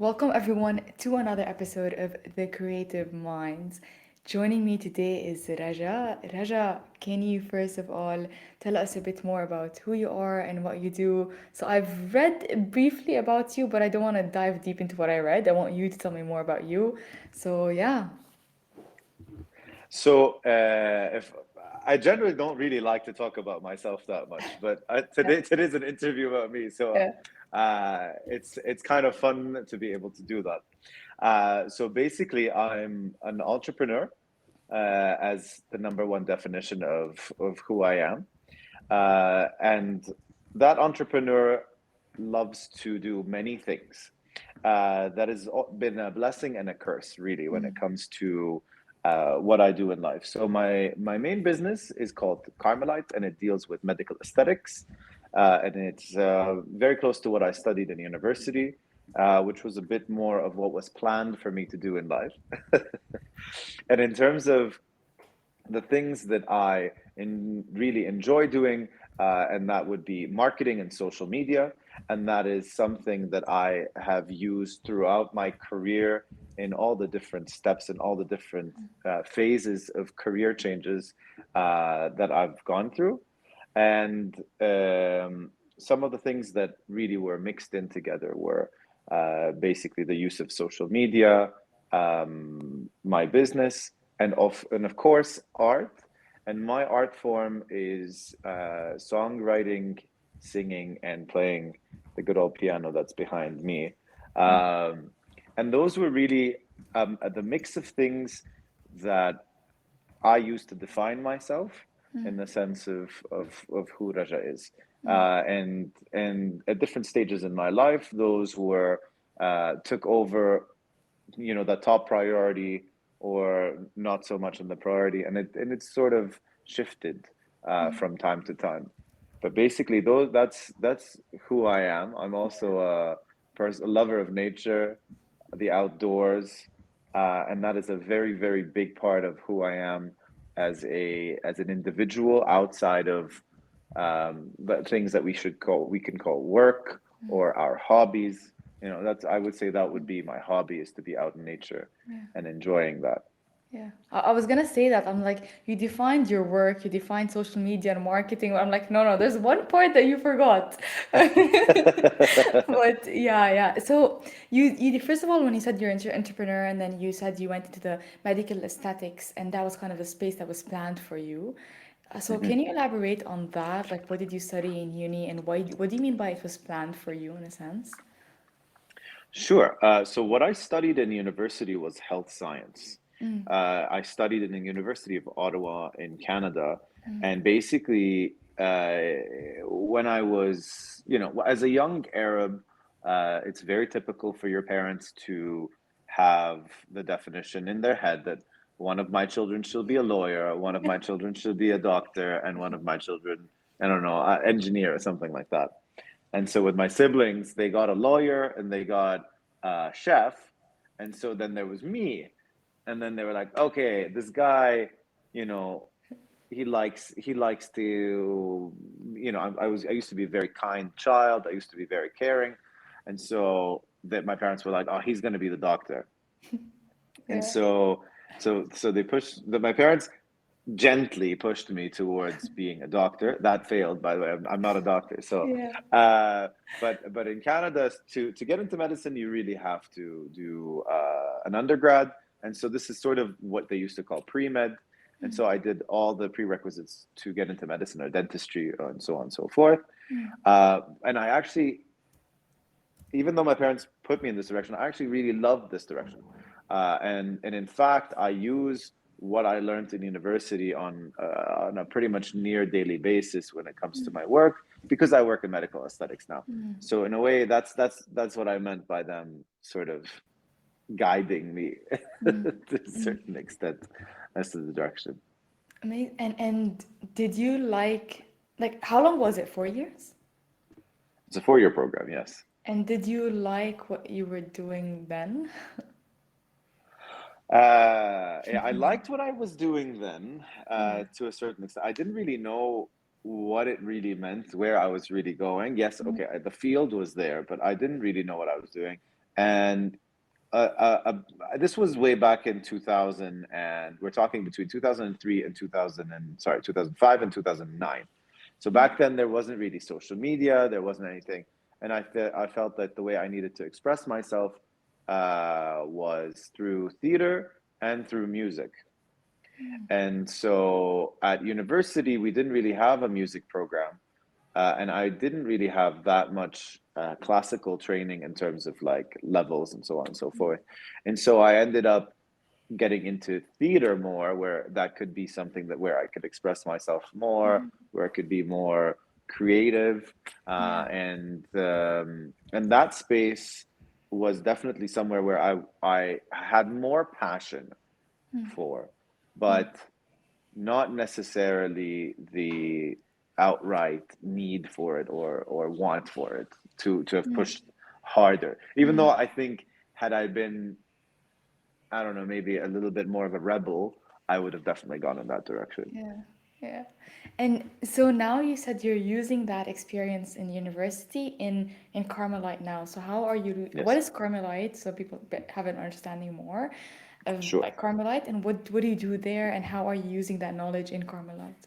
Welcome everyone to another episode of The Creative Minds. Joining me today is Raja. Raja, can you first of all tell us a bit more about who you are and what you do? So I've read briefly about you, but I don't want to dive deep into what I read. I want you to tell me more about you. So yeah. If I generally don't really like to talk about myself that much, but Yeah. today's an interview about me, so Yeah. it's kind of fun to be able to do that. So basically, I'm an entrepreneur, as the number one definition of who I am, and that entrepreneur loves to do many things. That has been a blessing and a curse, really, when it comes to what I do in life. So my main business is called Carmelite, and it deals with medical aesthetics, and it's very close to what I studied in university, which was a bit more of what was planned for me to do in life. And in terms of the things that really enjoy doing, and that would be marketing and social media. And that is something that I have used throughout my career in all the different steps and all the different phases of career changes that I've gone through. And some of the things that really were mixed in together were basically the use of social media, my business, and of course art. And my art form is songwriting, singing, and playing the good old piano that's behind me. Um, and those were really the mix of things that I used to define myself in the sense of who Raja is. And at different stages in my life, those were took over, the top priority or not so much in the priority, and it's sort of shifted from time to time. But basically, that's who I am. I'm also a lover of nature, the outdoors, and that is a very, very big part of who I am as an individual outside of the things that we can call work or our hobbies. That's I would say that would be my hobby, is to be out in nature Yeah. and enjoying that. Yeah, I was gonna say that. I'm like, you defined your work, you defined social media and marketing. I'm like, no, no, there's one part that you forgot. But yeah. So you first of all, when you said you're an entrepreneur, and then you said you went into the medical aesthetics, and that was kind of the space that was planned for you. So Mhm. can you elaborate on that? Like, what did you study in uni, and why? What do you mean by it was planned for you, in a sense? Sure. So what I studied in university was health science. I studied in the University of Ottawa in Canada, and basically, when I was, as a young Arab, it's very typical for your parents to have the definition in their head that one of my children should be a lawyer, one of my children should be a doctor, and one of my children, I don't know, engineer or something like that. And so with my siblings, they got a lawyer and they got a chef. And so then there was me. And then they were like, okay, this guy, you know, he likes to, I used to be a very kind child. I used to be very caring. And so that my parents were like, oh, he's going to be the doctor. And Yeah. so they pushed my parents gently pushed me towards being a doctor. That failed, by the way. I'm not a doctor. So, Yeah. uh, but in Canada, to get into medicine, you really have to do an undergrad, and so this is sort of what they used to call pre-med. And so I did all the prerequisites to get into medicine or dentistry and so on and so forth. And I actually, even though my parents put me in this direction, I actually really loved this direction. And in fact, I use what I learned in university on a pretty much near daily basis when it comes to my work, because I work in medical aesthetics now. So in a way, that's what I meant by them sort of guiding me to a certain extent as to the direction. Amazing. And did you like how long was it? 4 years? It's a 4-year program, yes. And did you like what you were doing then? Yeah, I liked what I was doing then, Yeah. to a certain extent. I didn't really know what it really meant, where I was really going. Yes, okay, the field was there, but I didn't really know what I was doing. And this was way back in 2000, and we're talking between 2003 and 2005 and 2009. So back then there wasn't really social media, there wasn't anything, and I felt that the way I needed to express myself was through theater and through music. And so at university we didn't really have a music program, and I didn't really have that much classical training in terms of like levels and so on and so forth. And so I ended up getting into theater more, where that could be something that where I could express myself more, where I could be more creative, Yeah. and that space was definitely somewhere where I had more passion for, but not necessarily the outright need for it or want for it to have pushed harder. Even though I think had I been, I don't know, maybe a little bit more of a rebel, I would have definitely gone in that direction. Yeah, yeah. And so now you said you're using that experience in university in Carmelite now. So how are you, what Yes, is Carmelite? So people have an understanding more of sure. like Carmelite, and what do you do there, and how are you using that knowledge in Carmelite?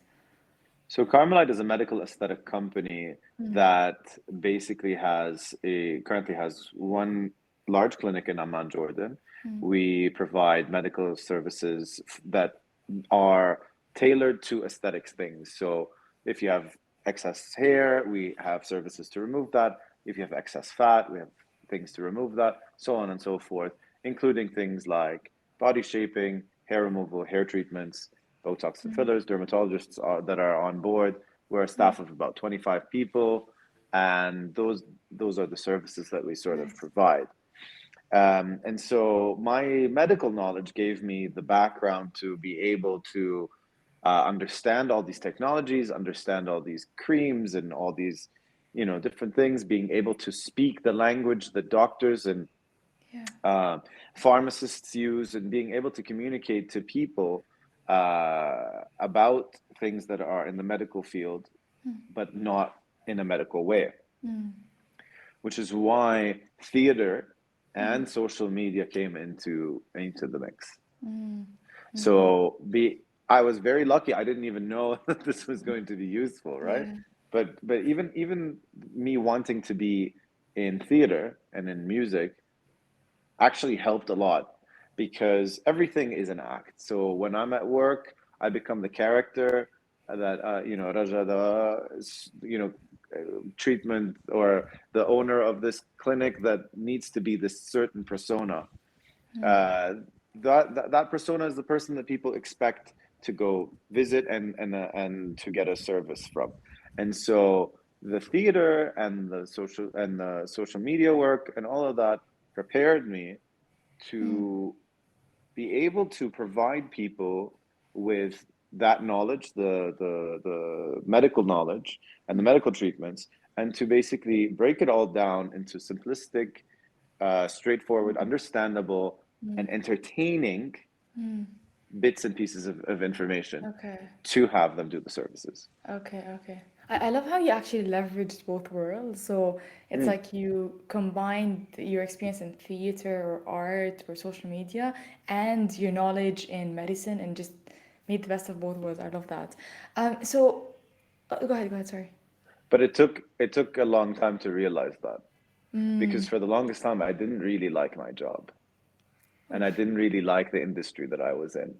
So Carmelite is a medical aesthetic company that basically currently has one large clinic in Amman, Jordan. We provide medical services that are tailored to aesthetics things. So if you have excess hair, we have services to remove that. If you have excess fat, we have things to remove that, so on and so forth, including things like body shaping, hair removal, hair treatments, Botox and fillers. Dermatologists that are on board. We're a staff of about 25 people, and those are the services that we sort of Nice. provide. And so my medical knowledge gave me the background to be able to understand all these technologies, understand all these creams and all these, different things, being able to speak the language that doctors and Yeah. uh, pharmacists use, and being able to communicate to people about things that are in the medical field, but not in a medical way, which is why theater and social media came into the mix. So I was very lucky. I didn't even know that this was going to be useful, right? Yeah. But even me wanting to be in theater and in music actually helped a lot, because everything is an act. So when I'm at work, I become the character that Raja, treatment, or the owner of this clinic that needs to be this certain persona. Uh, that persona is the person that people expect to go visit and to get a service from. And so the theater and the social media work and all of that prepared me to be able to provide people with that knowledge, the medical knowledge and the medical treatments, and to basically break it all down into simplistic, straightforward, understandable, and entertaining bits and pieces of information Okay. to have them do the services. Okay, okay. I love how you actually leveraged both worlds. So it's Mm. like you combined your experience in theater or art or social media and your knowledge in medicine and just made the best of both worlds. I love that. Go ahead, sorry. But it took a long time to realize that, because for the longest time I didn't really like my job, and I Oof. didn't really like the industry that I was in.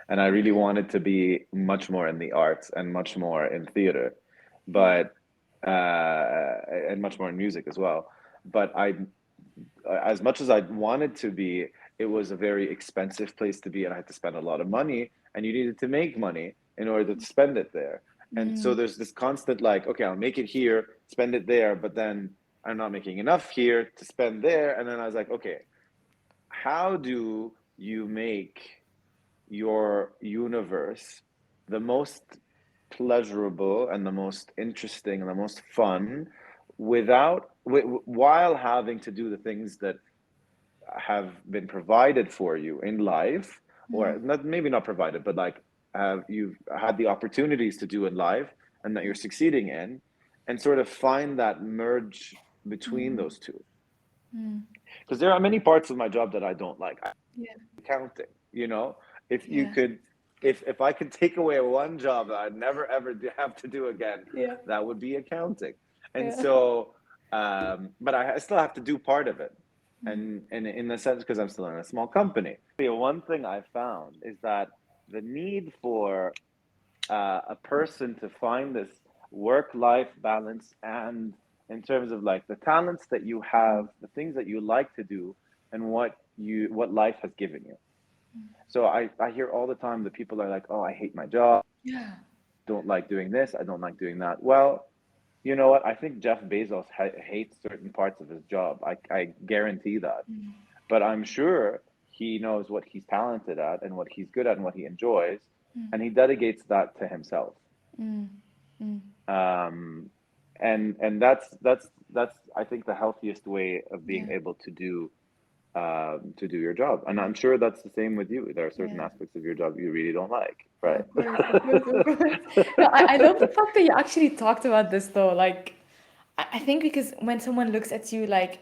And I really Okay. wanted to be much more in the arts and much more in theater, Yeah. but and much more in music as well. But as much as I wanted to be, it was a very expensive place to be, and I had to spend a lot of money, and you needed to make money in order to spend it there. And so there's this constant like, okay, I'll make it here, spend it there, but then I'm not making enough here to spend there. And then I was like, okay, how do you make your universe the most pleasurable and the most interesting and the most fun, while having to do the things that have been provided for you in life, or not, maybe not provided, but like you've had the opportunities to do in life and that you're succeeding in, and sort of find that merge between those two. Because there are many parts of my job that I don't like. Yeah. Accounting, you know, if you Yeah. could, if I could take away one job that I'd never ever have to do again, Yeah. that would be accounting. And Yeah. so, but I still have to do part of it, and in the sense because I'm still in a small company. One thing I found is that the need for a person to find this work-life balance, and in terms of like the talents that you have, the things that you like to do, and what life has given you. So I hear all the time that people are like, oh, I hate my job, Yeah. don't like doing this, I don't like doing that. Well, you know what? I think Jeff Bezos hates certain parts of his job. I guarantee that. But I'm sure he knows what he's talented at and what he's good at and what he enjoys, and he dedicates that to himself. Mm. Mm. Um, and that's I think the healthiest way of being Yeah. able to do your job. And I'm sure that's the same with you. There are certain Yeah. aspects of your job you really don't like, Yeah, right? of course, of course, of course. No, I love the fact that you actually talked about this though. Like, I think because when someone looks at you, like,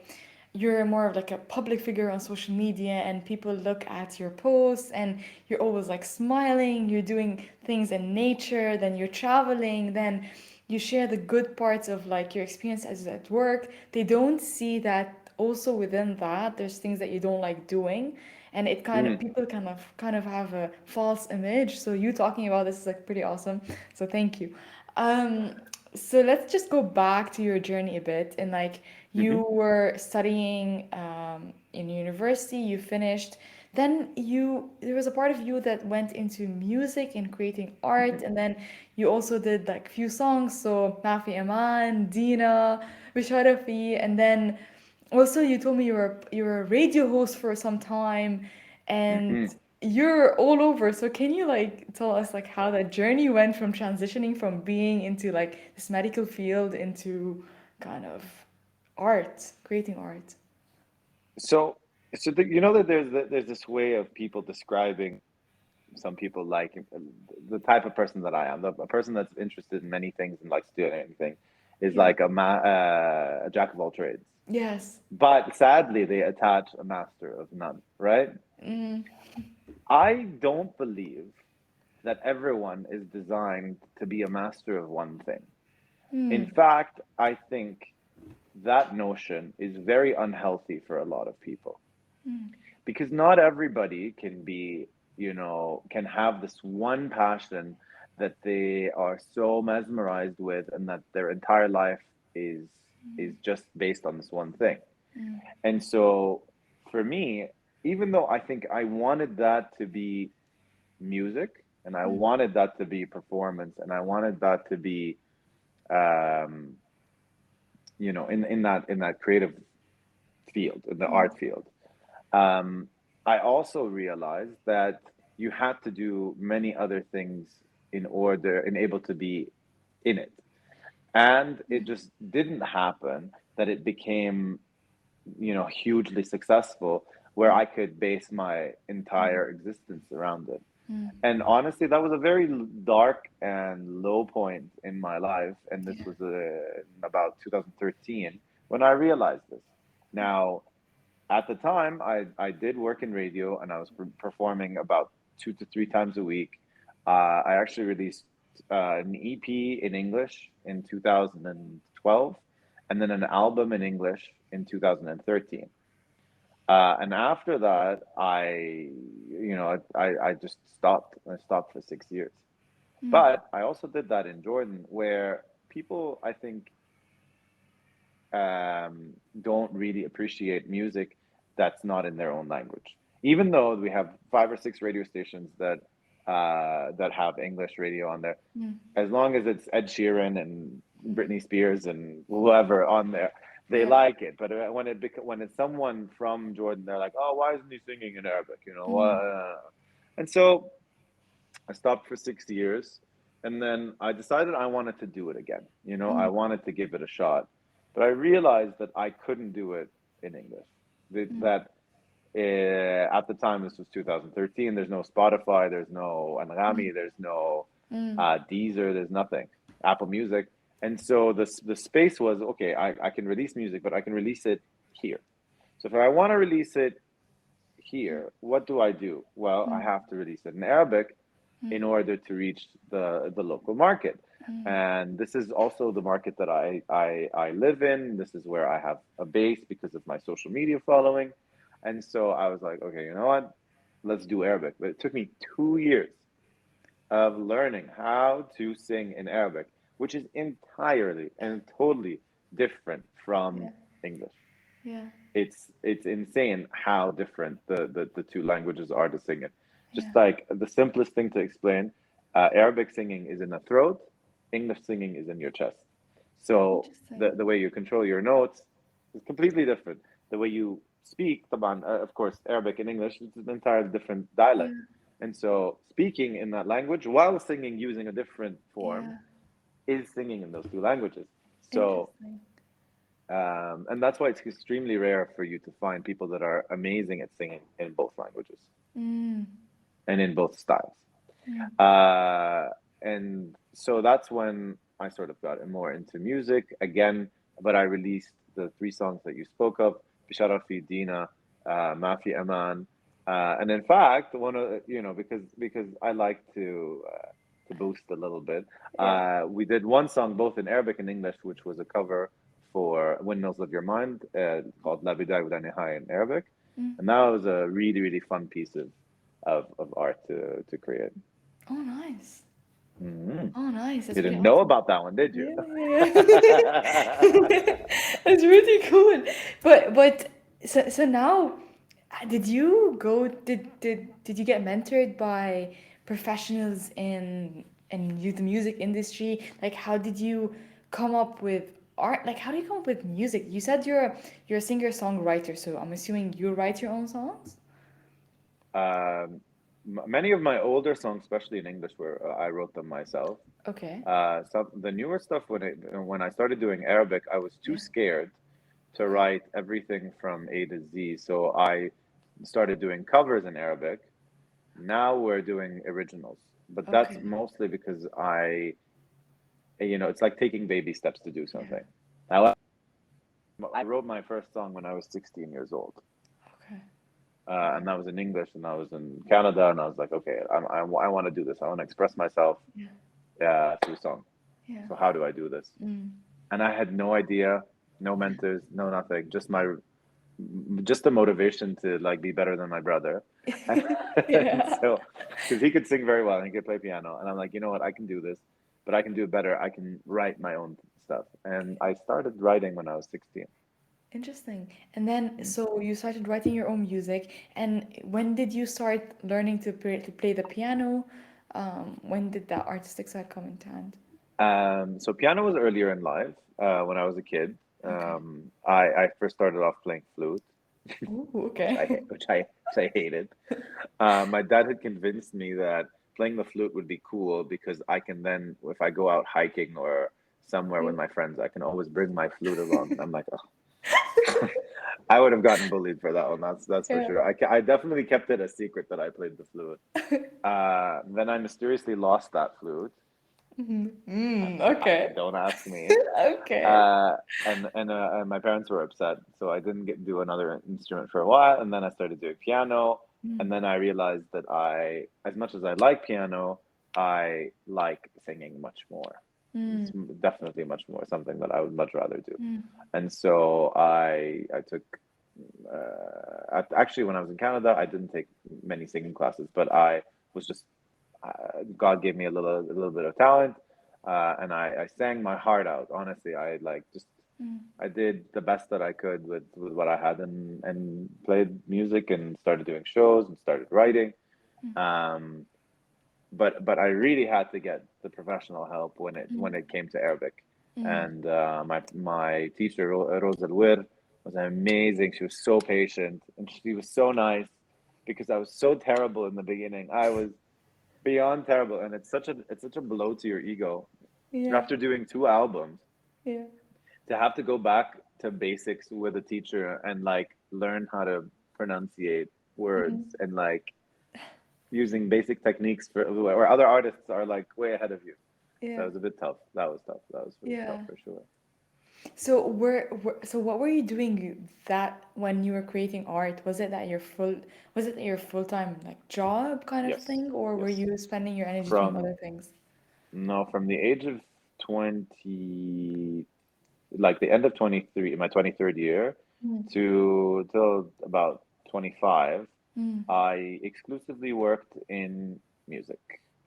you're more of like a public figure on social media, and people look at your posts, and you're always like smiling, you're doing things in nature, then you're traveling, then you share the good parts of like your experience as at work. They don't see that also within that there's things that you don't like doing, and it kind of Mm, people kind of have a false image. So you talking about this is like pretty awesome, so thank you. um so let's just go back to your journey a bit, and like hmm you were studying in university, you finished, then you there was a part of you that went into music and creating art, hmm and then you also did like few songs, so Ma Fi Aman, Dina, Bisharafi, and then also you told me you were a radio host for some time, and hmm you're all over. So can you like tell us like how that journey went from transitioning from being into like this medical field into kind of art, creating art? So, you know that there's this way of people describing some people like the type of person that I am, a person that's interested in many things and likes to do anything, is Yeah. like a jack of all trades. Yes. But sadly, they attach a master of none, right? Mm. I don't believe that everyone is designed to be a master of one thing. In Mm. fact, I think that notion is very unhealthy for a lot of people because not everybody can be, can have this one passion that they are so mesmerized with and that their entire life is just based on this one thing. And so for me, even though I think I wanted that to be music and I wanted that to be performance and I wanted that to be um, in that creative field, in the art field. Um, I also realized that you had to do many other things in order and able to be in it. And it just didn't happen that it became, hugely successful where I could base my entire existence around it. And honestly, that was a very dark and low point in my life. And this Yeah. was about 2013 when I realized this. Now, at the time, I did work in radio and I was performing about 2 to 3 times a week. I actually released an EP in English in 2012 and then an album in English in 2013. And after that, I just stopped. I stopped for 6 years. But I also did that in Jordan, where people, I think, don't really appreciate music that's not in their own language. Even though we have 5 or 6 radio stations that have English radio on there, as long as it's Ed Sheeran and Britney Spears and whoever on there, they Yeah. like it. But when it's someone from Jordan, they're like, "Oh, why isn't he singing in Arabic?" And so I stopped for 6 years, and then I decided I wanted to do it again. I wanted to give it a shot, but I realized that I couldn't do it in English. That at the time, this was 2013. There's no Spotify, there's no Anghami, there's no Deezer, there's nothing, Apple Music, and so the space was okay. I can release music, but I can release it here. So if I want to release it here, what do I do? Well, I have to release it in Arabic in order to reach the local market. And this is also the market that I live in. This is where I have a base because of my social media following. And so I was like, okay, you know what? Let's do Arabic. But it took me 2 years of learning how to sing in Arabic, which is entirely and totally different from Yeah. English. Yeah. It's insane how different the two languages are to sing it. Just Yeah. like the simplest thing to explain, Arabic singing is in the throat, English singing is in your chest. So Interesting. the way you control your notes is completely different. The way you speak, طبعا, of course, Arabic and English, it's an entirely different dialect. Yeah. And so speaking in that language while singing using a different form Yeah. is singing in those two languages. So Interesting. and that's why it's extremely rare for you to find people that are amazing at singing in both languages Mm. and in both styles. Mm. Uh, and so that's when I sort of got more into music again. But I released the three songs that you spoke of: Bisharafi, Dina, Ma Fi Aman. And in fact, one of because I like to boost a little bit. Yeah. We did one song both in Arabic and English, which was a cover for Windmills of Your Mind, called La Bidaya Wala Nihaya in Arabic, Mm. and that was a really really fun piece of art to create. Oh, nice. Mhm. Oh, nice. You That's really didn't know awesome. about that one, did you? Yeah, yeah. That's really cool. But so now, did you get mentored by professionals in the music industry? Like, how did you come up with art? Like, how do you come up with music? You said you're a singer-songwriter, so I'm assuming you write your own songs? Um, Many of my older songs, especially in English, were I wrote them myself. Okay. So the newer stuff, when I started doing Arabic, I was too Yeah. scared to Okay. write everything from A to Z. So I started doing covers in Arabic. Now we're doing originals, but that's Okay. mostly because it's like taking baby steps to do Yeah. something. I wrote my first song when I was 16 years old, Okay. and that was in English, and I was in Canada, and I was like, okay, I want to do this. I want to express myself Yeah. through song. Yeah. So how do I do this? Mm. And I had no idea, no mentors, no nothing, just the motivation to like be better than my brother. And, and Yeah. so because he could sing very well and he could play piano, and I'm like, you know what, I can do this, but I can do it better. I can write my own stuff. And I started writing when I was 16. Interesting. And then, so you started writing your own music, and when did you start learning to play the piano? When did that artistic side come into hand? So piano was earlier in life, when I was a kid. Okay. I first started off playing flute, Ooh, which okay. I hated. My dad had convinced me that playing the flute would be cool because I can then, if I go out hiking or somewhere Yeah. with my friends, I can always bring my flute along. I'm like, oh. I would have gotten bullied for that one. That's for Yeah. sure. I definitely kept it a secret that I played the flute. Then I mysteriously lost that flute. Mhm. Okay. Don't ask me. Okay. Uh, and my parents were upset, so I didn't do another instrument for a while, and then I started doing piano, and Mm. then I realized that as much as I like piano, I like singing much more. It's Mm. definitely much more something that I would much rather do. Mm. And so I took actually when I was in Canada, I didn't take many singing classes, but I was just God gave me a little bit of talent, and I sang my heart out. Honestly, I like just Mm. I did the best that I could with what I had, and played music and started doing shows and started writing. Um, but I really had to get the professional help when it came to Arabic, Mm. and my teacher Rosa Alwir was amazing. She was so patient and she was so nice because I was so terrible in the beginning. I was beyond terrible, and it's such a blow to your ego Yeah. after doing two albums Yeah. to have to go back to basics with a teacher and like learn how to pronunciate words Mm. and like using basic techniques for where other artists are like way ahead of you. That Yeah. was a bit tough. That was tough. That was really tough Yeah. for sure. So what were you doing that when you were creating art? Was it your full-time like job kind of Yes, thing, or were yes. you spending your energy doing From other things? no, from the age of 20, like the end of 23, my 23rd year, Mm, to till about 25, mm, I exclusively worked in music.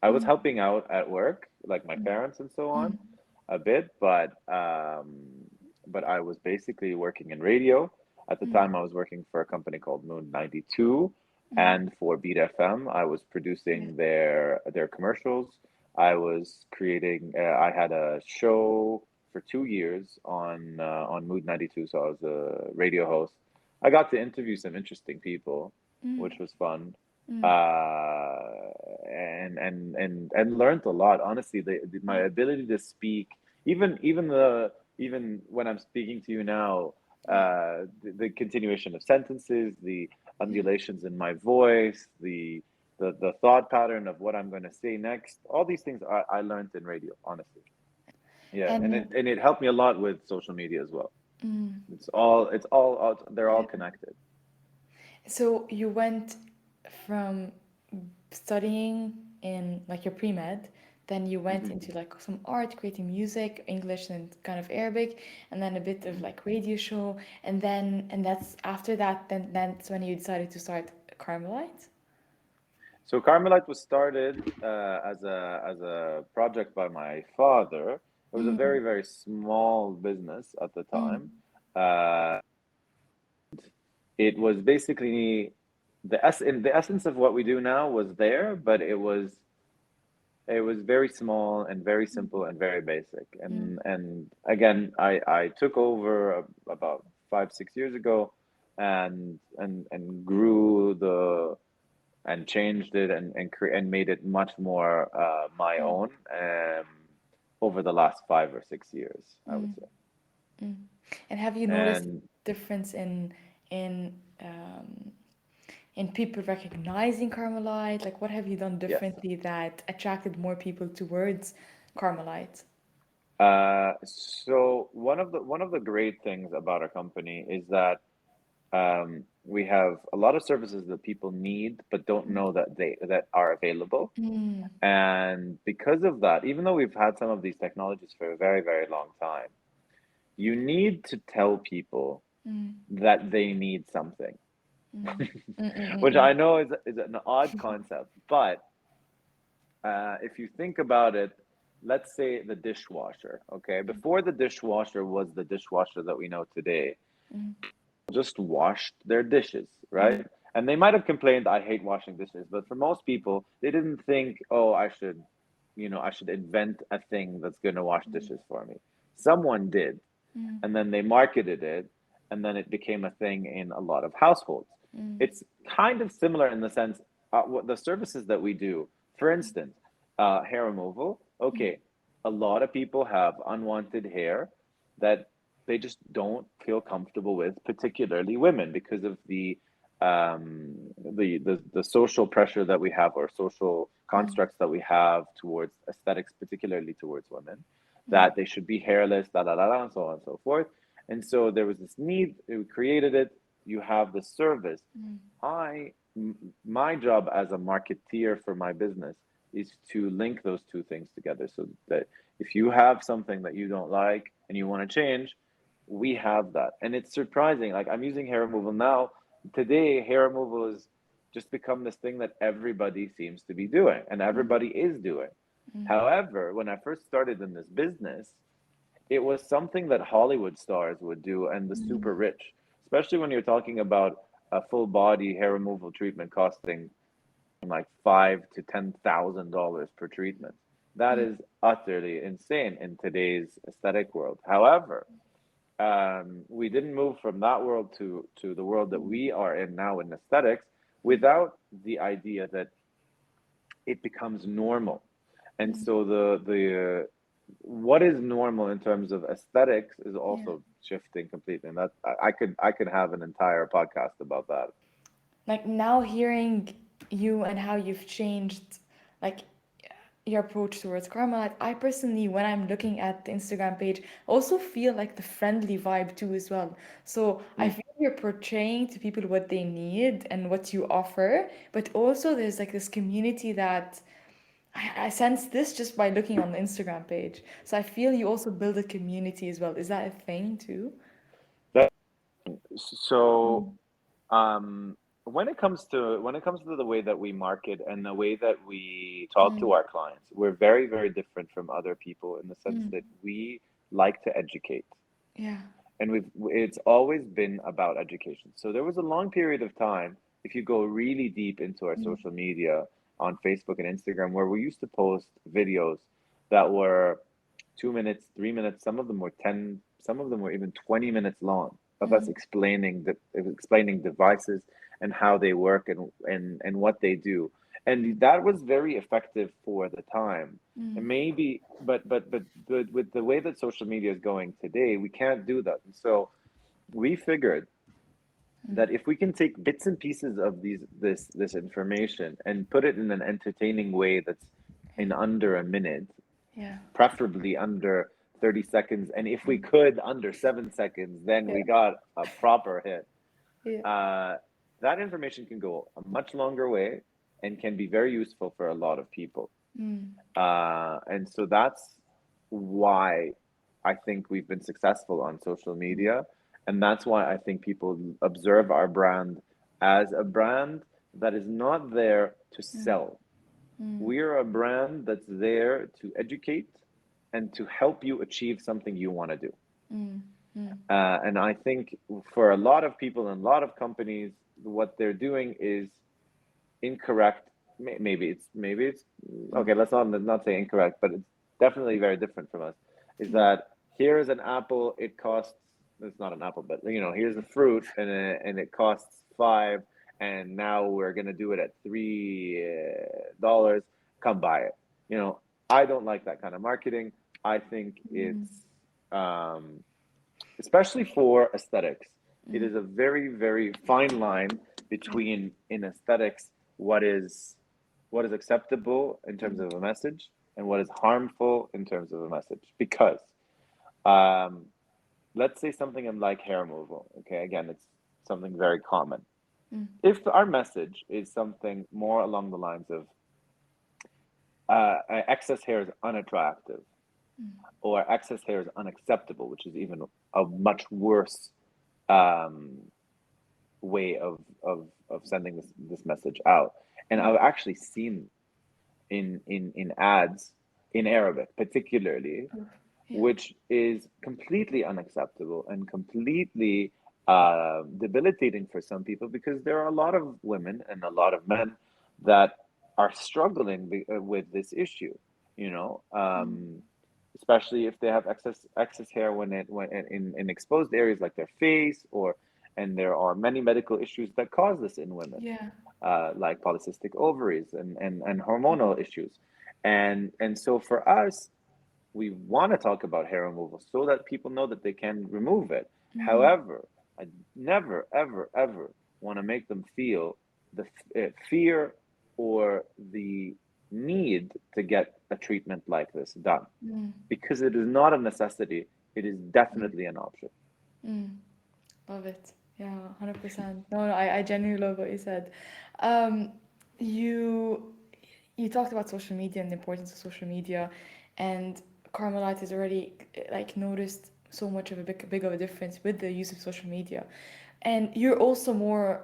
I was mm, helping out at work, like my mm, parents and so on, mm, a bit, but I was basically working in radio. At the mm, time, I was working for a company called Moon 92, mm. and for Beat FM, I was Yeah. producing their commercials. I was creating. I had a show for 2 years on Mood 92, so I was a radio host. I got to interview some interesting people, Mm, which was fun, mm, uh, and learned a lot. Honestly, my mm, ability to speak, even when I'm speaking to you now, the continuation of sentences, the yeah. undulations in my voice, the thought pattern of what I'm going to say next, all these things I learned in radio, honestly. Yeah, and And it helped me a lot with social media as well. mm, They're all yeah. connected. So you went from studying in like your pre-med, then you went Hmm. into like some art, creating music, English and kind of Arabic, and then a bit of like radio show, and that's after that, then that's when you decided to start Carmelite. So Carmelite was started as a project by my father. It was a Mm, very, very small business at the mm, time. Uh, it was basically the essence of what we do now was there, but it was very small and very simple and very basic. mm, And again, I took over about 5, 6 years ago, and grew the and changed it and made it much more my mm, own over the last 5 or 6 years, I would mm, say. mm. And have you noticed And difference in in people recognizing Carmelite? Like, what have you done yes, differently that attracted more people towards Carmelite? so one of the great things about our company is that we have a lot of services that people need but don't know that are available. Mm, And because of that, even though we've had some of these technologies for a very, very long time, you need to tell people mm, that they need something, mm, mm, mm, which mm, I know is an odd concept, but if you think about it, let's say the dishwasher, okay? Before the dishwasher was the dishwasher that we know today, mm, just washed their dishes, mm, right? And they might have complained, I hate washing dishes, but for most people, they didn't think, oh, I should invent a thing that's going to wash dishes for me. Someone did, mm, and then they marketed it, and then it became a thing in a lot of households. mm, It's kind of similar in the sense, what the services that we do. For instance, hair removal. mm, Okay, a lot of people have unwanted hair that they just don't feel comfortable with, particularly women, because of the social pressure that we have, or social mm, constructs that we have towards aesthetics, particularly towards women, mm, that they should be hairless, da da da da, and so on and so forth. And so there was this need. We created it. You have the service. mm, My job as a marketeer for my business is to link those two things together, so that if you have something that you don't like and you want to change, we have that. And it's surprising. Like, I'm using hair removal now. Today, hair removal has just become this thing that everybody seems to be doing and mm, everybody is doing. mm, However, when I first started in this business, it was something that Hollywood stars would do and the mm, super rich, especially when you're talking about a full body hair removal treatment costing like $5,000 to $10,000 per treatment. That mm, is utterly insane in today's aesthetic world. However, we didn't move from that world to the world that we are in now in aesthetics mm, without the idea that it becomes normal. And mm. so the what is normal in terms of aesthetics is Yeah. also shifting completely. And that I could have an entire podcast about that. Like now hearing you and how you've changed, like your approach towards Carmelite. I personally, when I'm looking at the Instagram page, also feel like the friendly vibe too as well. So I Mm. feel you're portraying to people what they need and what you offer, but also there's like this community that I sense this just by looking on the Instagram page. So I feel you also build a community as well. Is that a thing too? That, so Mm, when it comes to the way that we market and the way that we talk to mm, our clients, we're very, very different from other people in the sense mm. that we like to educate. Yeah. And it's always been about education. So there was a long period of time, if you go really deep into our Mm, social media on Facebook and Instagram, where we used to post videos that were 2 minutes, 3 minutes, some of them were 10, some of them were even 20 minutes long of us mm, explaining devices and how they work and what they do. And that was very effective for the time. And mm, maybe, but with the way that social media is going today, we can't do that. And so we figured mm. that if we can take bits and pieces of this information and put it in an entertaining way that's Yeah. in under a minute, Yeah. preferably under 30 seconds, and if we Mm, could under 7 seconds, then yeah. we got a proper hit. Yeah. uh, that information can go a much longer way and can be very useful for a lot of people. Mm, And so that's why I think we've been successful on social mm, media. And that's why I think people observe our brand as a brand that is not there to mm, sell. mm, We're a brand that's there to educate and to help you achieve something you want to do. mm, mm, And I think for a lot of people and a lot of companies, what they're doing is incorrect. Maybe it's mm, okay. Let's not say incorrect, but it's definitely very different from us. Is yeah. that here is an apple? It costs. It's not an apple, but here's a fruit, and it costs five, and now we're gonna do it at $3. Come buy it. You know, I don't like that kind of marketing. I think Mm, um, especially for aesthetics. It mm, is a very, very fine line yeah. between in aesthetics what is acceptable in terms Mm, of a message and what is harmful in terms of a message. Because um, let's say something in like hair removal. Okay, again, it's something very common. mm, If our message is something more along the lines of excess hair is unattractive mm, or excess hair is unacceptable, which is even a much worse um, way of sending this message out. And mm, I've actually seen in ads in Arabic, particularly, oof, yeah. which is completely unacceptable and completely debilitating for some people because there are a lot of women and a lot of men that are struggling with this issue, you know, Mm, especially if they have excess hair when in exposed areas like their face or and there are many medical issues that cause this in women yeah. like polycystic ovaries and hormonal Mm, issues. And so for us, we want to talk about hair removal so that people know that they can remove it. mm, However, I never, ever, ever want to make them feel the fear or the need to get a treatment like this done mm, because it is not a necessity. It is mm, definitely an option. mm. Love it. Yeah, 100%. No, no, I genuinely love what you said. Um, you you talked about social media and the importance of social media, and Carmelite has already like noticed so much of a big of a difference with the use of social media, and you're also more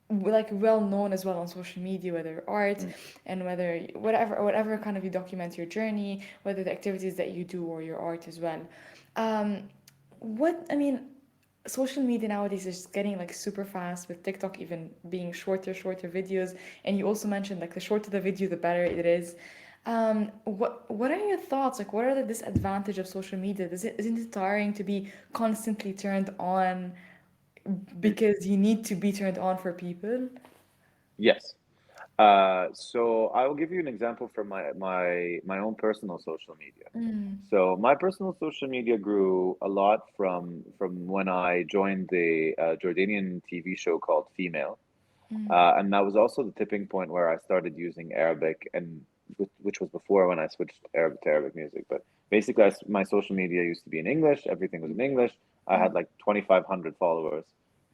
like well known as well on social media, whether art Mm. and whether whatever kind of you document your journey, whether the activities that you do or your art as well. Um, what I mean, social media nowadays is getting like super fast with TikTok even being shorter videos, and you also mentioned like the shorter the video the better it is. What are your thoughts? Like, what are the disadvantage of social media? Isn't it tiring to be constantly turned on Mm. because you need to be turned on for people? Yes. So I will give you an example from my own personal social media. Mm, So my personal social media grew a lot from when I joined the Jordanian TV show called Female, mm, and that was also the tipping point where I started using Arabic and which was before when I switched Arabic to Arabic music. But basically, my social media used to be in English. Everything was in English. I had like 2,500 followers.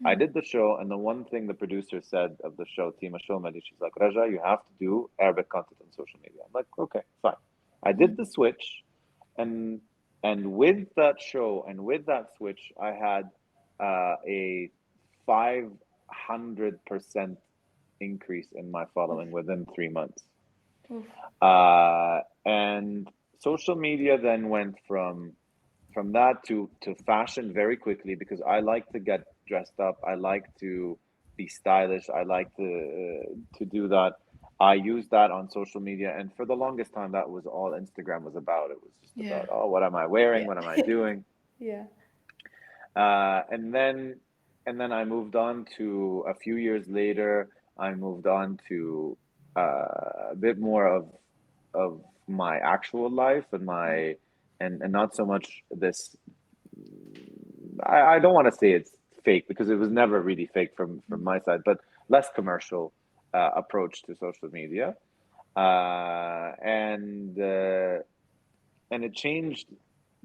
I did the show, and the one thing the producer said of the show, Tima Shomali, she's like, Raja, you have to do Arabic content on social media. I'm like, okay, fine. I did the switch, and with that show and with that switch, I had a 500% increase in my following within 3 months. Oof. And social media then went from that to fashion very quickly, because I like to get dressed up. I like to be stylish. I like to do that. I use that on social media, and for the longest time, that was all Instagram was about. It was just Yeah. about, oh, what am I wearing? Yeah. What am I doing? Yeah. And then I moved on to, a few years later, I moved on to a bit more of my actual life and my and not so much this. I don't want to say it's fake, because it was never really fake from my side, but less commercial approach to social media, uh, and uh, and it changed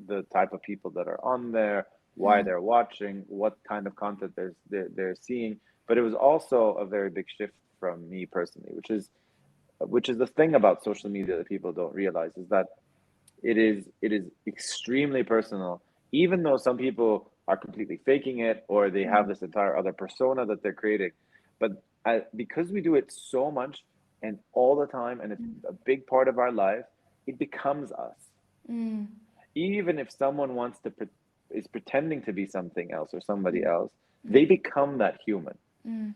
the type of people that are on there, why Mm. they're watching, what kind of content they're seeing. But it was also a very big shift from me personally, which is the thing about social media that people don't realize, is that it is extremely personal, even though some people are completely faking it, or they have Mm. this entire other persona that they're creating. But because we do it so much and all the time, and it's a big part of our life, it becomes us. Mm. Even if someone is pretending to be something else or somebody Mm. else, they Mm. become that human. Mm.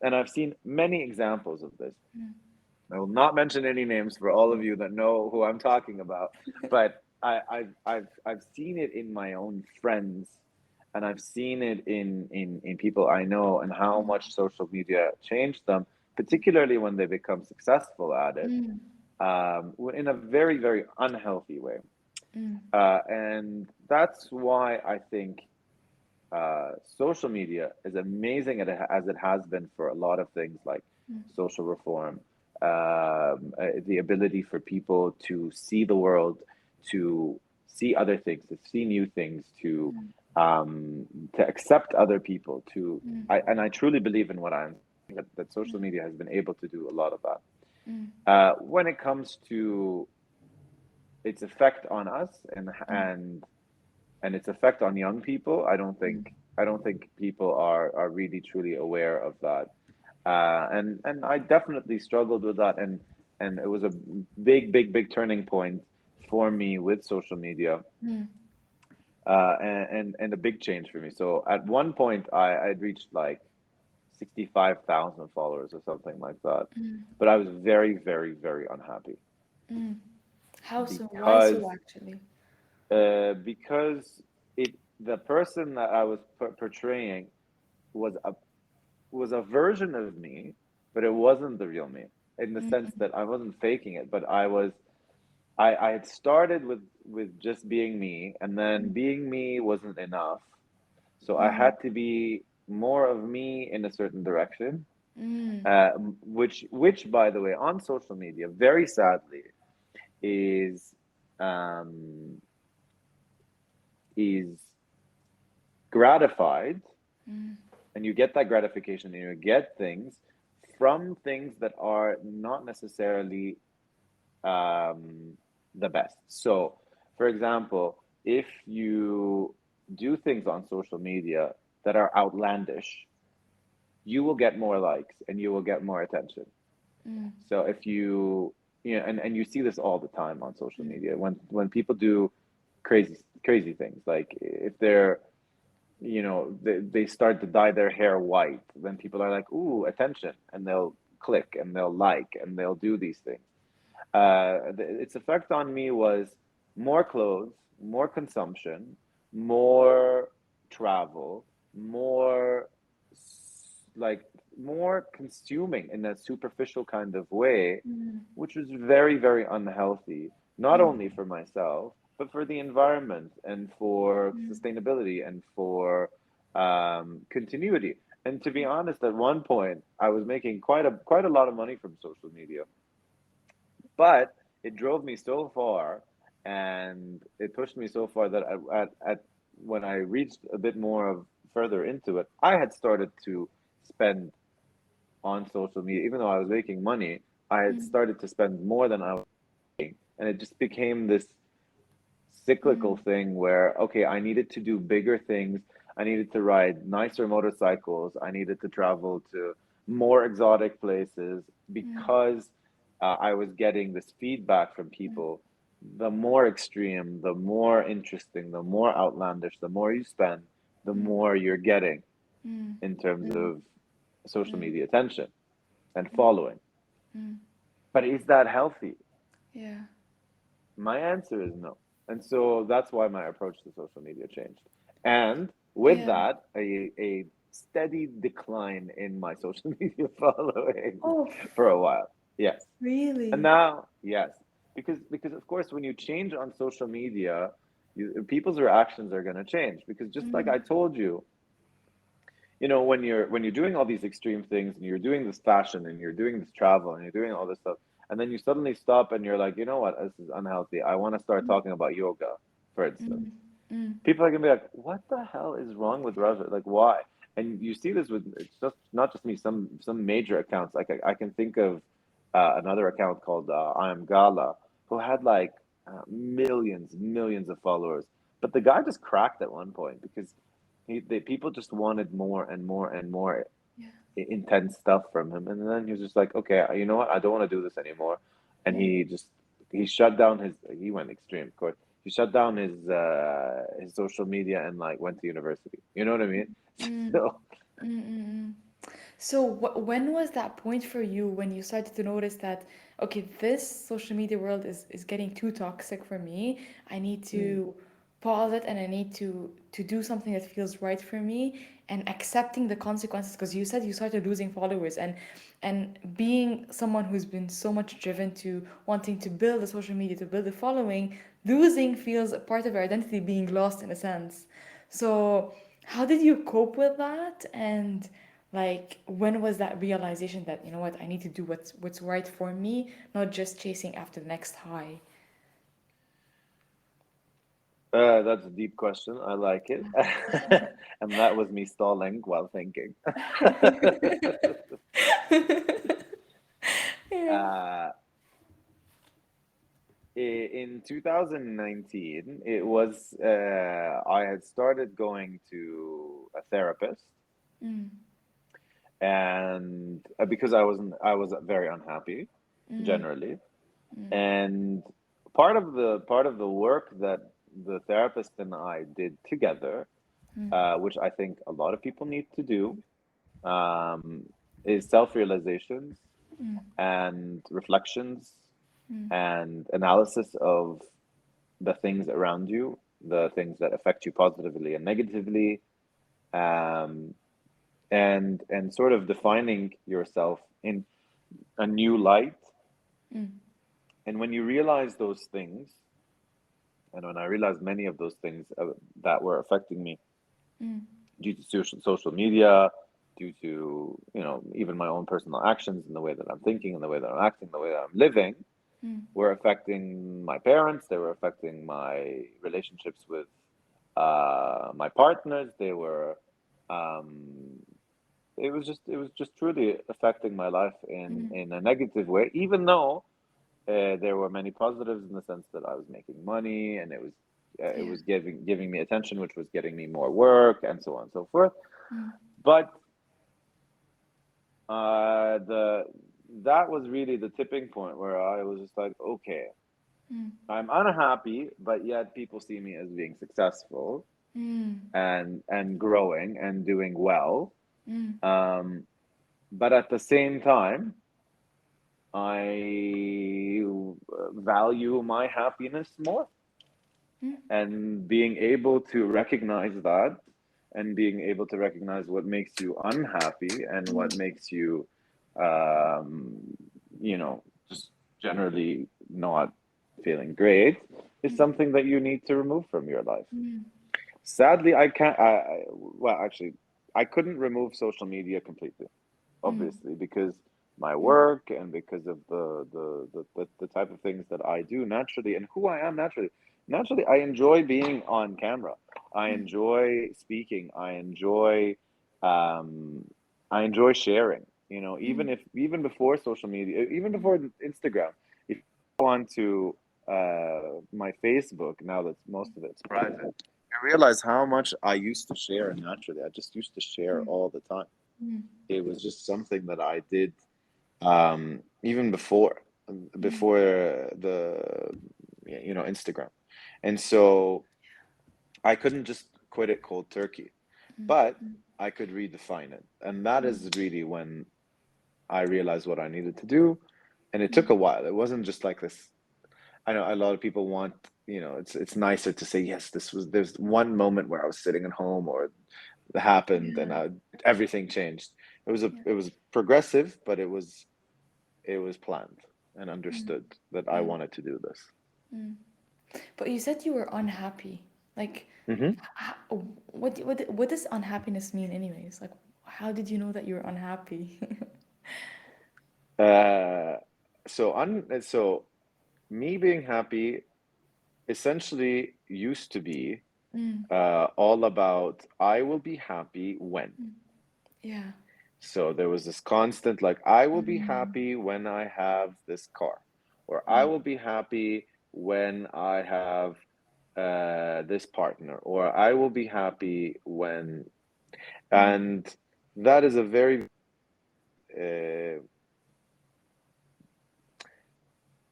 And I've seen many examples of this. Mm. I will not mention any names for all of you that know who I'm talking about, but I've seen it in my own friends, and I've seen it in people I know, and how much social media changed them, particularly when they become successful at it, Mm. in a very, very unhealthy way. Mm. And that's why I think social media, as amazing as it has been for a lot of things like social reform, the ability for people to see the world, to see other things, to see new things, to accept other people, and I truly believe in what I'm that social media has been able to do a lot of that. Mm. When it comes to its effect on us, and its effect on young people, I don't think people are really truly aware of that. And I definitely struggled with that, and it was a big, big, big turning point for me with social media, Mm. and a big change for me. So at one point, I'd reached like 65,000 followers or something like that, Mm. but I was very, very, very unhappy, Mm. How so? Why because so actually? because the person that I was portraying was a version of me, but it wasn't the real me, in the sense Mm. that I wasn't faking it, but I had started with just being me, and then being me wasn't enough, so I Mm. had to be more of me in a certain direction, Mm. which by the way, on social media, very sadly, is um, is gratified, Mm. and you get that gratification, and you get things from things that are not necessarily um, the best. So, for example, if you do things on social media that are outlandish, you will get more likes and you will get more attention. Mm. So if and you see this all the time on social media, when people do crazy things, like if they start to dye their hair white, then people are like, ooh, attention, and they'll click and they'll like and they'll do these things. Its effect on me was more clothes, more consumption, more travel, more like more consuming in a superficial kind of way, Mm. which was very, very unhealthy, not Mm. only for myself, but for the environment and for Mm. sustainability and for continuity. And to be honest, at one point, I was making quite a lot of money from social media, But it drove me so far, and it pushed me so far that at when I reached a bit more of further into it, I had started to spend on social media, even though I was making money. I had Mm, started to spend more than I was making, and it just became this cyclical mm, thing where, okay, I needed to do bigger things. I needed to ride nicer motorcycles. I needed to travel to more exotic places mm, because I was getting this feedback from mm, people. The more extreme, the more interesting, the more outlandish, the more you spend, the mm, more you're getting mm, in terms mm, of social mm, media attention and mm, following. mm. But is that healthy? Yeah. My answer is no. And so that's why my approach to social media changed. And with Yeah. that, a steady decline in my social media following Oh, for a while. Yes. And really? now, yes. Because of course when you change on social media, people's reactions are going to change because just like I Mm, told you, when you're doing all these extreme things and you're doing this fashion and you're doing this travel and you're doing all this stuff, and then you suddenly stop and you're like, you know what, this is unhealthy. I want to start mm, talking about yoga, for instance. mm, mm, People are gonna be like, what the hell is wrong with Raja? Like, why? And you see this with, it's just not just me, some major accounts. Like I can think of another account called I Am Gala, who had like millions of followers. But the guy just cracked at one point because people just wanted more and more and more yeah. intense stuff from him, and then he was just like, okay, you know what, I don't want to do this anymore, and Mm, he shut down his, he went extreme, of course. He shut down his social media and like went to university. You know what I mean? mm, So mm, mm, mm. So when was that point for you when you started to notice that, okay, this social media world is getting too toxic for me. I need mm, to pause it and I need to do something that feels right for me and accepting the consequences because you said you started losing followers and being someone who's been so much driven to wanting to build a social media to build a following, losing feels a part of your identity being lost in a sense. So how did you cope with that? And like, when was that realization that, you know what, I need to do what's right for me, not just chasing after the next high? that's a deep question. I like it. And that was me stalling while thinking. Yeah. uh, in 2019, it was I had started going to a therapist, Mm, and because I was very unhappy mm, generally, mm, and part of the work that the therapist and I did together, mm, which I think a lot of people need to do, um, is self-realizations mm, and reflections mm, and analysis of the things around you, the things that affect you positively and negatively, um, and sort of defining yourself in a new light. mm, And when you realize those things, and when I realized many of those things that were affecting me mm, due to social media, due to even my own personal actions and the way that I'm thinking and the way that I'm acting, the way that I'm living, mm, were affecting my parents. They were affecting my relationships with my partners. They were, um, it was just truly affecting my life mm, in a negative way. Even though there were many positives in the sense that I was making money and it yeah. was giving me attention, which was getting me more work and so on and so forth. Mm, But the that was really the tipping point where I was just like, okay, mm, I'm unhappy, but yet people see me as being successful mm, and growing and doing well. mm, Um, but at the same time, I value my happiness more, mm, and being able to recognize that and being able to recognize what makes you unhappy and mm, what makes you um, just generally not feeling great is mm, something that you need to remove from your life. mm, Sadly, I can't. Well, actually, I couldn't remove social media completely, mm, obviously, because my Mm, work and because of the type of things that I do naturally and who I am naturally. Naturally, I enjoy being on camera. I mm, enjoy speaking. Um, I enjoy sharing. You know, mm, even before social media, even before Instagram, if you go on to my Facebook now that most of it's private, I realize how much I used to share naturally. I just used to share mm, all the time. mm, It was just something that I did even mm, before the Instagram, and so I couldn't just quit it cold turkey, mm, but mm, I could redefine it, and that mm, is really when I realized what I needed to do, and it took mm. a while. It wasn't just like this. I know a lot of people want, it's nicer to say yes. There's one moment where I was sitting at home or it happened and Yeah, everything changed. yeah. It was progressive, but it was planned and Mm, understood that I mm, wanted to do this. mm. But you said you were unhappy. Like, Hmm. what does unhappiness mean, anyways? Like, how did you know that you were unhappy? Uh, so me being happy essentially used to be Mm, all about I will be happy when. mm. Yeah. So there was this constant like I will be Mm, happy when I have this car, or I mm, will be happy when I have this partner, or I will be happy when, mm, and that is a very uh,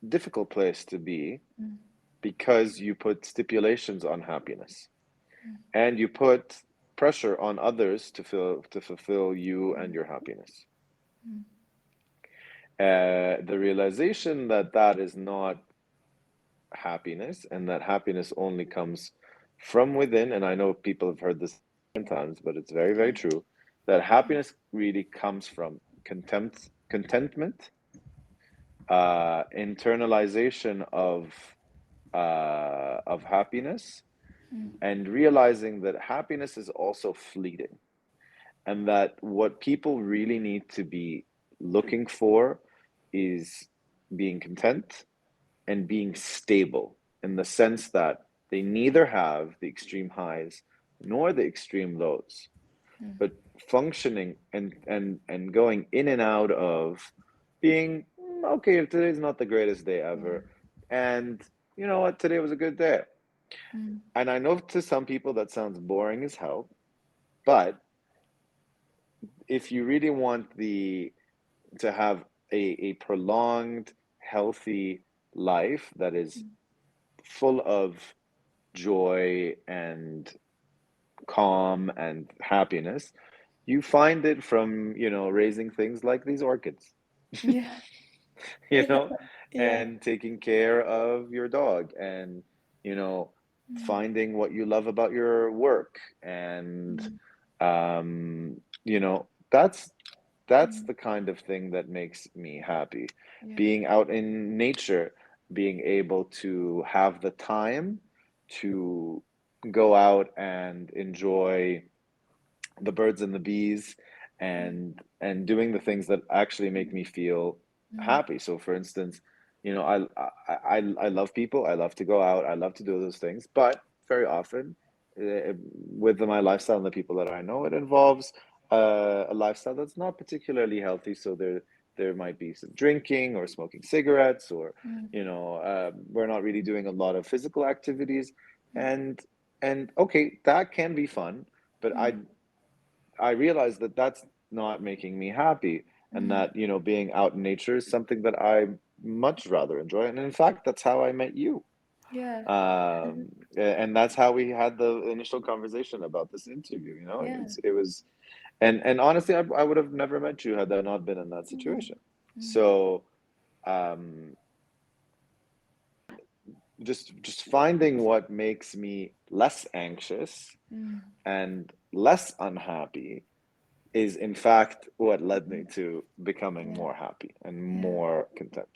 difficult place to be mm, because you put stipulations on happiness mm, and you put pressure on others to fulfill you and your happiness. mm, The realization that that is not happiness and that happiness only comes from within, and I know people have heard this times, but it's very, very yeah. true, that happiness really comes from contentment, internalization of happiness, Mm, and realizing that happiness is also fleeting, and that what people really need to be looking for is being content and being stable in the sense that they neither have the extreme highs nor the extreme lows, mm, but functioning and going in and out of being okay. If today's not the greatest day yeah. ever, and you know what, today was a good day. Mm, And I know to some people that sounds boring as hell, but if you really want the to have a prolonged, healthy life that is mm, full of joy and calm and happiness, you find it from, raising things like these orchids, yeah. you know, Yeah. and taking care of your dog and, you know, Mm, finding what you love about your work and, mm, that's mm, the kind of thing that makes me happy. yeah. Being out in nature, being able to have the time to go out and enjoy the birds and the bees Mm, and doing the things that actually make me feel mm, happy. So for instance, I love people, I love to go out, I love to do those things, but very often with my lifestyle and the people that I know, it involves a lifestyle that's not particularly healthy. So there might be some drinking or smoking cigarettes, or mm, we're not really doing a lot of physical activities, mm, and okay, that can be fun, but mm, I realized that that's not making me happy, and mm. that, being out in nature is something that I much rather enjoy. And in fact, that's how I met you. Yeah. And that's how we had the initial conversation about this interview. Yeah. It was, and honestly, I would have never met you had I not been in that Mm, situation. mm, So, um, just finding what makes me less anxious mm, and less unhappy is in fact what led me mm. to becoming Yeah. more happy and Yeah. more content.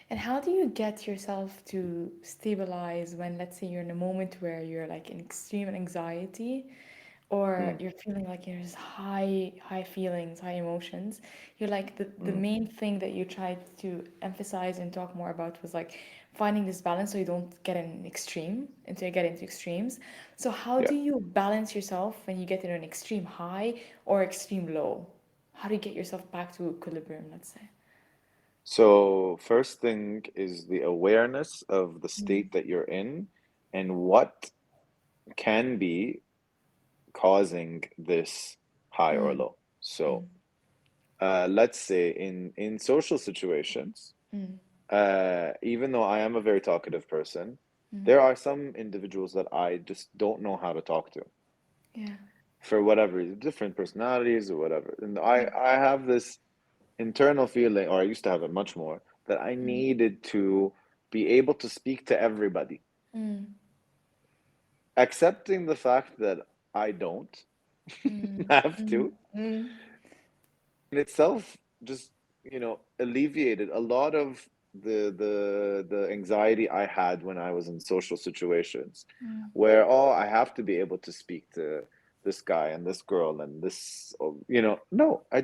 And how do you get yourself to stabilize when, let's say, you're in a moment where you're like in extreme anxiety, or Mm, you're feeling like there's high feelings, high emotions, you're like the mm. main thing that you tried to emphasize and talk more about was like finding this balance so you don't get an extreme until you get into extremes. So how Yeah. do you balance yourself when you get in an extreme high or extreme low? How do you get yourself back to equilibrium, let's say? So first thing is the awareness of the Mm, state that you're in and what can be causing this high or mm, low. So mm, let's say in social situations, mm, even though I am a very talkative person, mm. there are some individuals that I just don't know how to talk to Yeah. for whatever reason, different personalities or whatever. And Mm, I have this internal feeling, or I used to have it much more, that I mm, needed to be able to speak to everybody, mm, accepting the fact that I don't mm, have mm, to, mm, in itself just, alleviated a lot of the anxiety I had when I was in social situations mm, where, oh, I have to be able to speak to this guy and this girl and this, no, I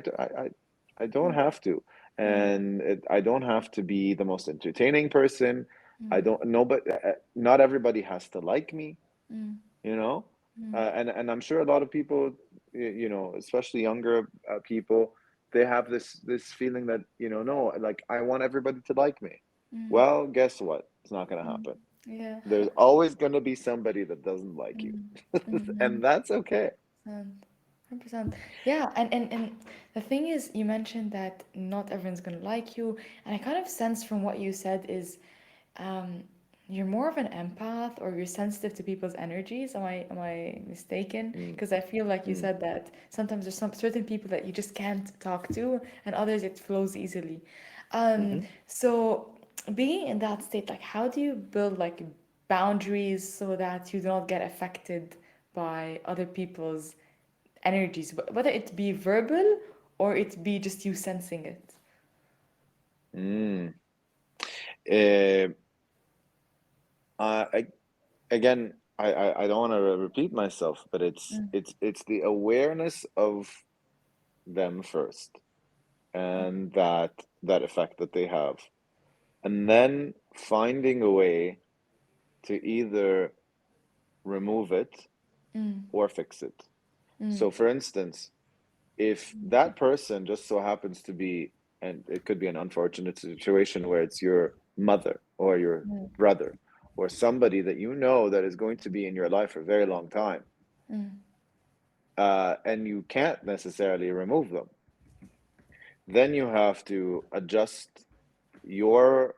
don't mm, have to. mm, And I don't have to be the most entertaining person. I mm, don't know, but not everybody has to like me, mm, you know? mm, And I'm sure a lot of people, especially younger people, they have this feeling that, no, like I want everybody to like me. mm, Well, guess what? It's not going to mm. happen. Yeah. There's always going to be somebody that doesn't like you, Mm, mm-hmm. and that's okay. 100%. Yeah, and the thing is, you mentioned that not everyone's gonna like you, and I kind of sense from what you said is um, you're more of an empath or you're sensitive to people's energies. Am I mistaken? Mm, Because I feel like you mm, said that sometimes there's some certain people that you just can't talk to, and others it flows easily. mhm. So being in that state, like how do you build like boundaries so that you do not get affected by other people's energies, whether it be verbal or it be just you sensing it? Mm. Uh, I, again, I don't want to repeat myself, but Mm, it's the awareness of them first and that effect that they have, and then finding a way to either remove it mm, or fix it. mm, So for instance, if that person just so happens to be, and it could be an unfortunate situation where it's your mother or your mm, brother or somebody that you know that is going to be in your life for a very long time, mm, and you can't necessarily remove them, then you have to adjust your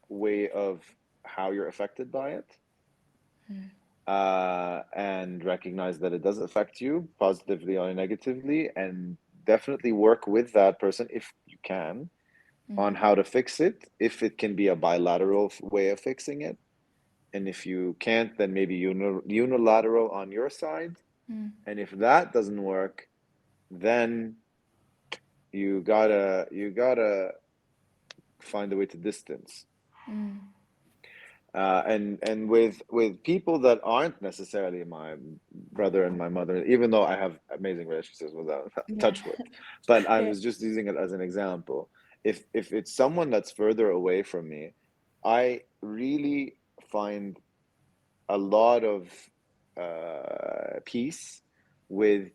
way of how you're affected by it, mm, and recognize that it does affect you positively or negatively, and definitely work with that person if you can on mm, how to fix it, if it can be a bilateral way of fixing it. And if you can't, then maybe unilateral on your side. mm, And if that doesn't work, then you gotta find a way to distance. mm. And with people that aren't necessarily my brother and my mother, even though I have amazing relationships with them, Yeah. touch wood, but I Yeah. was just using it as an example. If it's someone that's further away from me, I really find a lot of peace with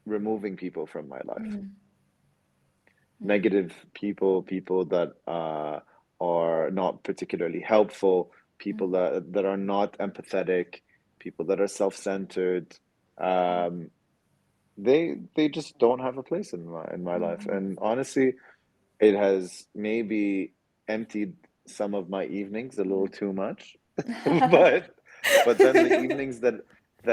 removing people from my life. Mm, mm, Negative people, people that are not particularly helpful, people mm, that are not empathetic, people that are self-centered. Um, they just don't have a place in my life. mm, And honestly, it has maybe emptied some of my evenings a little too much. mm. But then the evenings that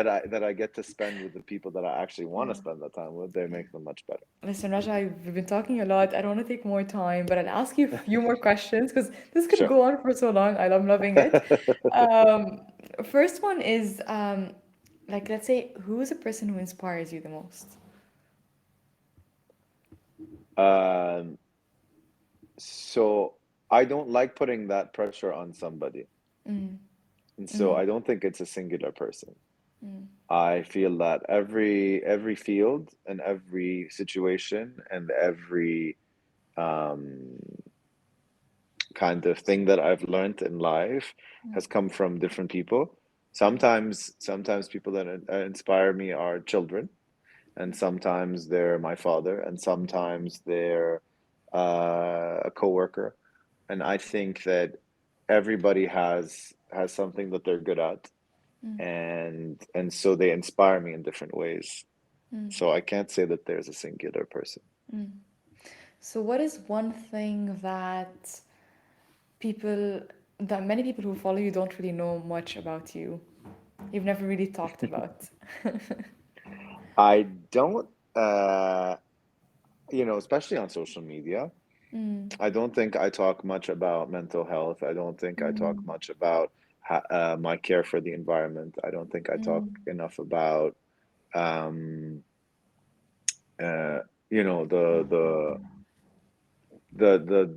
I get to spend with the people that I actually want to Yeah. spend that time with, they Yeah. make them much better. Listen, Raja, we've been talking a lot. I don't want to take more time, but I'll ask you a few more questions because this could Sure. go on for so long. I'm loving it. Um, First one is like, let's say, who's a person who inspires you the most? Um, so I don't like putting that pressure on somebody. Mm, And so mm, I don't think it's a singular person. Mm, I feel that every field and every situation and every um, kind of thing that I've learned in life mm, has come from different people. mm, Sometimes people that inspire me are children, and sometimes they're my father, and sometimes they're a coworker. And I think that everybody has something that they're good at, mm, and so they inspire me in different ways. mm, So I can't say that there's a singular person. mm. So, what is one thing that people, that many people who follow you don't really know much about you? You've never really talked about. I don't, uh, especially on social media, Mm, I don't think I talk much about mental health. I don't think I talk mm, much about my care for the environment. I don't think I talk mm, enough about, um, uh, the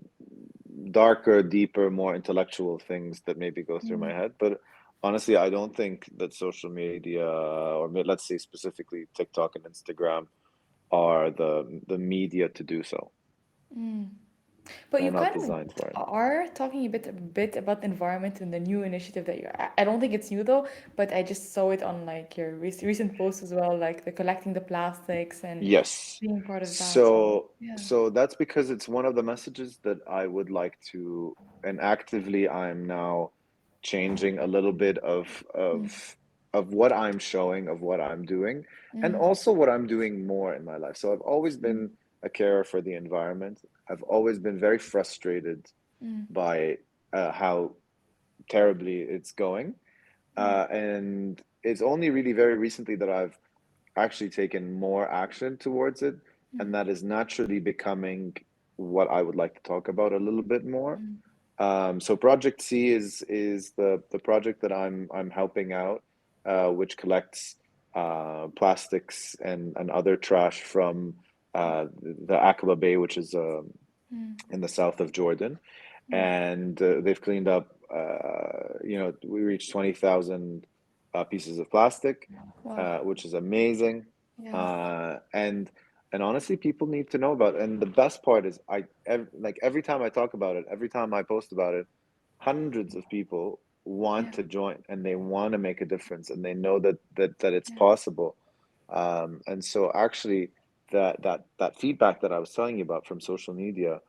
darker, deeper, more intellectual things that maybe go through my mm, head. But honestly, I don't think that social media, or let's say specifically TikTok and Instagram, are the media to do so. mm. But They're you not kind designed of for it. are talking a bit about the environment and the new initiative that I don't think it's new though, but I just saw it on like your recent posts as well, like the collecting the plastics and Yes. being part of that. So So yeah. so that's because it's one of the messages that I would like to, and actively I'm now changing a little bit Mm, of what I'm showing, of what I'm doing, and mm, also what I'm doing more in my life. So I've always mm, been a carer for the environment. I've always been very frustrated mm, by how terribly it's going. mm, And it's only really very recently that I've actually taken more action towards it, and mm, that is naturally becoming what I would like to talk about a little bit more. mm, So Project C is the project that I'm helping out, which collects plastics and other trash from the Aqaba Bay, which is mm, in the south of Jordan, mm. and they've cleaned up. We reached 20,000 pieces of plastic, Wow. which is amazing. Yeah. And honestly, people need to know about it. And the best part is, like every time I talk about it, every time I post about it, hundreds of people want Yeah. to join and they want to make a difference and they know that it's Yeah. possible. And so actually, that feedback that I was telling you about from social media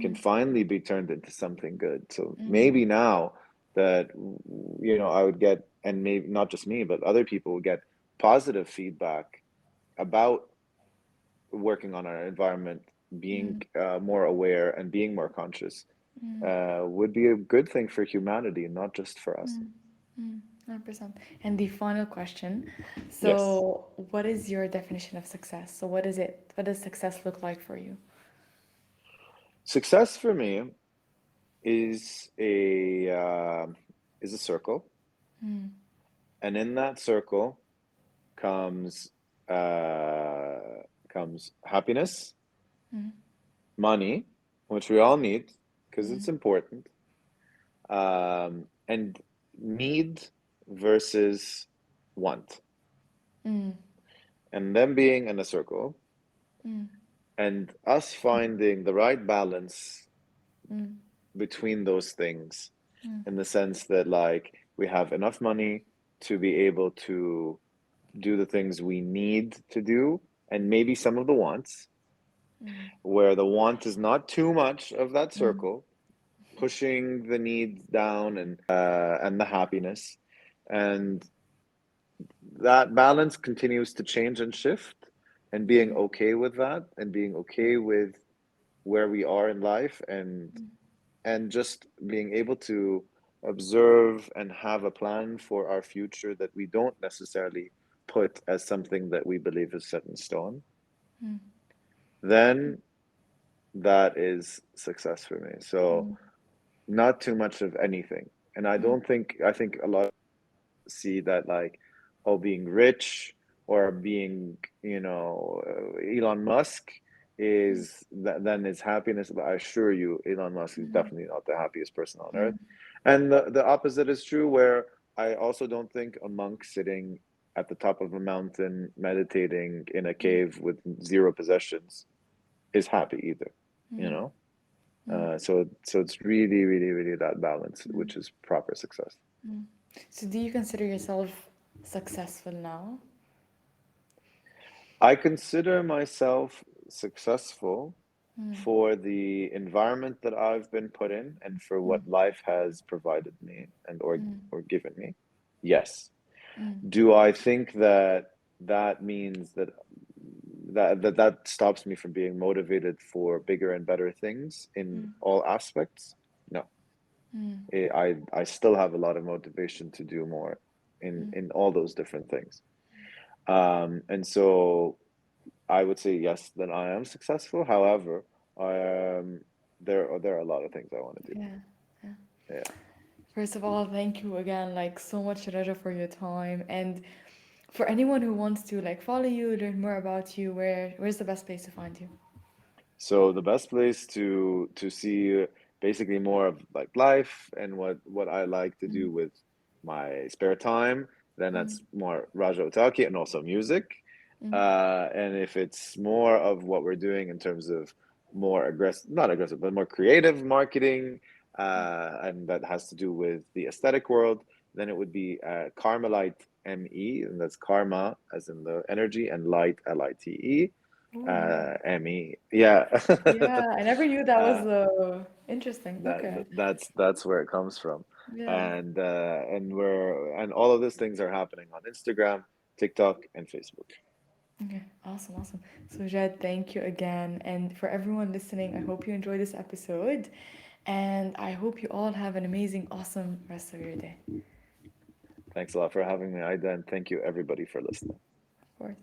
can Mm, finally be turned into something good. So mm, maybe now that I would get, and maybe not just me, but other people would get positive feedback about working on our environment, being mm, more aware and being more conscious, mm, would be a good thing for humanity, not just for us. mm, 100%. And the final question. Yes. So, what is your definition of success? So, what is it? What does success look like for you? Success for me is a circle, Mm, and in that circle comes uh, comes happiness, mm, money, which we all need because mm, it's important, and need versus want, mm, and them being in a circle, mm, and us finding the right balance mm, between those things, mm, in the sense that like we have enough money to be able to do the things we need to do, and maybe some of the wants, mm, where the want is not too much of that mm, circle, pushing the needs down, and the happiness, and that balance continues to change and shift, and being mm, okay with that, and being okay with where we are in life, and just being able to observe and have a plan for our future that we don't necessarily put as something that we believe is set in stone, mm, then that is success for me. So mm, not too much of anything. And mm, I think a lot see that like, oh, being rich or being, Elon Musk mm, is that then is happiness. But I assure you, Elon Musk is mm, definitely not the happiest person on earth. mm, And the opposite is true, where I also don't think a monk sitting at the top of a mountain meditating in a Mm, cave with zero possessions is happy either, you mm, know? mm, So it's really, really, really that balance, mm, which is proper success. mm. So do you consider yourself successful now? I consider myself successful Mm, for the environment that I've been put in and for mm, what life has provided me and mm, or given me. Yes. mm, Do I think that that means that that stops me from being motivated for bigger and better things in mm, all aspects? No. mm, I still have a lot of motivation to do more mm. in all those different things. And so I would say yes, then I am successful. However, I there are a lot of things I want to do. Yeah. Yeah. Yeah. First of all, thank you again, like so much, Raja, for your time. And for anyone who wants to like follow you, learn more about you, where's the best place to find you? So the best place to see basically more of like life and what I like to Mm, do with my spare time, then mm, that's more Raja Otaqui and also music. mm, And if it's more of what we're doing in terms of more aggressive, not aggressive, but more creative marketing, and that has to do with the aesthetic world, then it would be Carmelite ME, and that's karma as in the energy, and light LITE. ooh, ME. Yeah. yeah, I never knew that was uh, interesting. that Okay. that's where it comes from. Yeah. And all of these things are happening on Instagram, TikTok, and Facebook. Okay. Awesome. Awesome. So, Jed, thank you again. And for everyone listening, I hope you enjoyed this episode. And I hope you all have an amazing, awesome rest of your day. Thanks a lot for having me, Aida, and thank you everybody for listening. Of course.